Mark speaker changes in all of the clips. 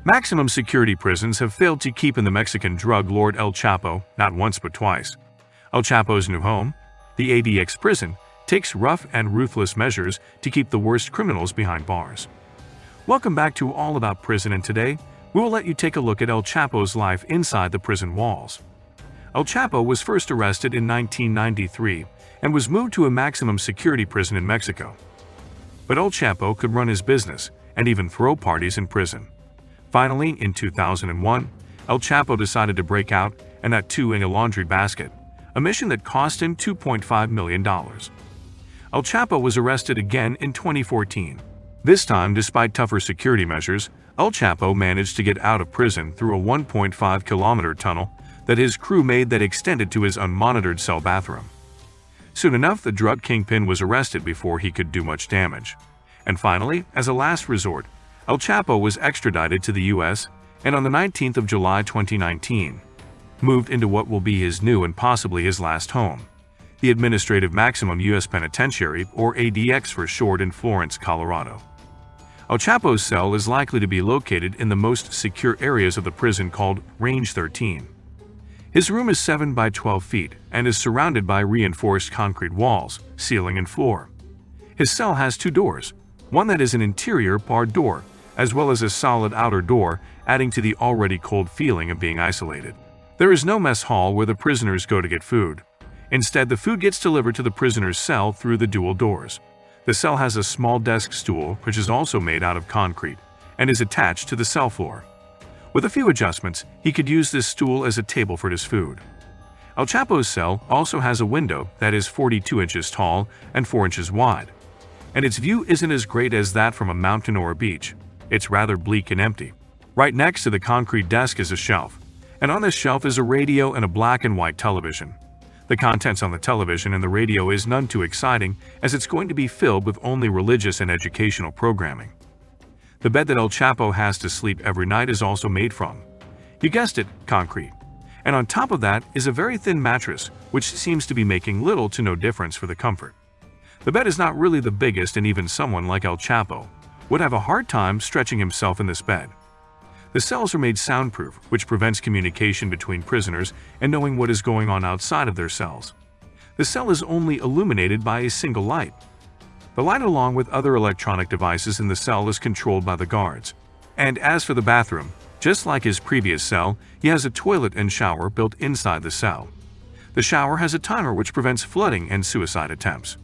Speaker 1: Maximum security prisons have failed to keep in the Mexican drug lord El Chapo not once but twice. El Chapo's new home, the ADX prison, takes rough and ruthless measures to keep the worst criminals behind bars. Welcome back to All About Prison, and today we will let you take a look at El Chapo's life inside the prison walls. El Chapo was first arrested in 1993 and was moved to a maximum security prison in Mexico. But El Chapo could run his business and even throw parties in prison. Finally, in 2001, El Chapo decided to break out, and that too in a laundry basket, a mission that cost him $2.5 million. El Chapo was arrested again in 2014. This time, despite tougher security measures, El Chapo managed to get out of prison through a 1.5-kilometer tunnel that his crew made that extended to his unmonitored cell bathroom. Soon enough, the drug kingpin was arrested before he could do much damage. And finally, as a last resort, El Chapo was extradited to the U.S. and on the 19th of July 2019, moved into what will be his new and possibly his last home, the Administrative Maximum U.S. Penitentiary, or ADX for short, in Florence, Colorado. El Chapo's cell is likely to be located in the most secure areas of the prison called Range 13. His room is 7 by 12 feet and is surrounded by reinforced concrete walls, ceiling, and floor. His cell has two doors, one that is an interior barred door, as well as a solid outer door, adding to the already cold feeling of being isolated. There is no mess hall where the prisoners go to get food. Instead, the food gets delivered to the prisoner's cell through the dual doors. The cell has a small desk stool, which is also made out of concrete, and is attached to the cell floor. With a few adjustments, he could use this stool as a table for his food. El Chapo's cell also has a window that is 42 inches tall and 4 inches wide. And its view isn't as great as that from a mountain or a beach. It's rather bleak and empty. Right next to the concrete desk is a shelf, and on this shelf is a radio and a black and white television. The contents on the television and the radio is none too exciting, as it's going to be filled with only religious and educational programming. The bed that El Chapo has to sleep every night is also made from, you guessed it, concrete. And on top of that is a very thin mattress, which seems to be making little to no difference for the comfort. The bed is not really the biggest, and even someone like El Chapo would have a hard time stretching himself in this bed. The cells are made soundproof, which prevents communication between prisoners and knowing what is going on outside of their cells. The cell is only illuminated by a single light. The light, along with other electronic devices in the cell, is controlled by the guards. And as for the bathroom, just like his previous cell, he has a toilet and shower built inside the cell. The shower has a timer which prevents flooding and suicide attempts.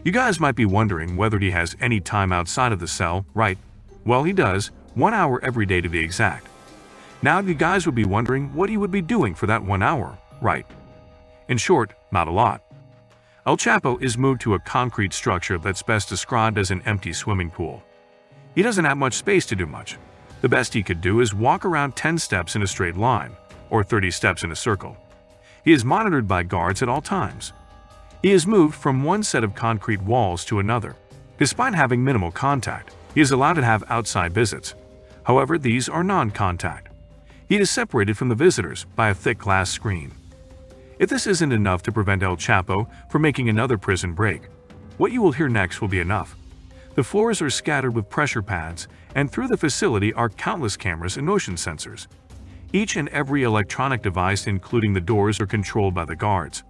Speaker 1: You guys might be wondering whether he has any time outside of the cell, right? Well, he does, 1 hour every day to be exact. Now you guys would be wondering what he would be doing for that 1 hour, right? In short, not a lot. El Chapo is moved to a concrete structure that's best described as an empty swimming pool. He doesn't have much space to do much. The best he could do is walk around 10 steps in a straight line, or 30 steps in a circle. He is monitored by guards at all times. He is moved from one set of concrete walls to another. Despite having minimal contact, he is allowed to have outside visits. However, these are non-contact. He is separated from the visitors by a thick glass screen. If this isn't enough to prevent El Chapo from making another prison break, what you will hear next will be enough. The floors are scattered with pressure pads, and through the facility are countless cameras and motion sensors. Each and every electronic device, including the doors, are controlled by the guards.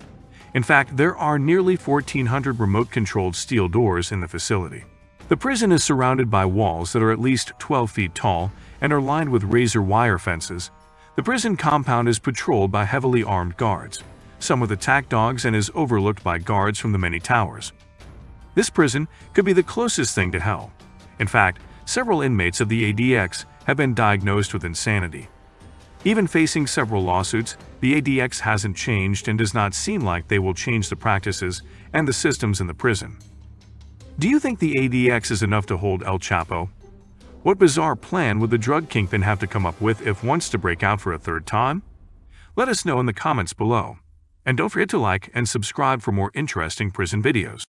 Speaker 1: In fact, there are nearly 1,400 remote-controlled steel doors in the facility. The prison is surrounded by walls that are at least 12 feet tall and are lined with razor wire fences. The prison compound is patrolled by heavily armed guards, some with attack dogs, and is overlooked by guards from the many towers. This prison could be the closest thing to hell. In fact, several inmates of the ADX have been diagnosed with insanity. Even facing several lawsuits, the ADX hasn't changed and does not seem like they will change the practices and the systems in the prison. Do you think the ADX is enough to hold El Chapo? What bizarre plan would the drug kingpin have to come up with if wants to break out for a third time? Let us know in the comments below. And don't forget to like and subscribe for more interesting prison videos.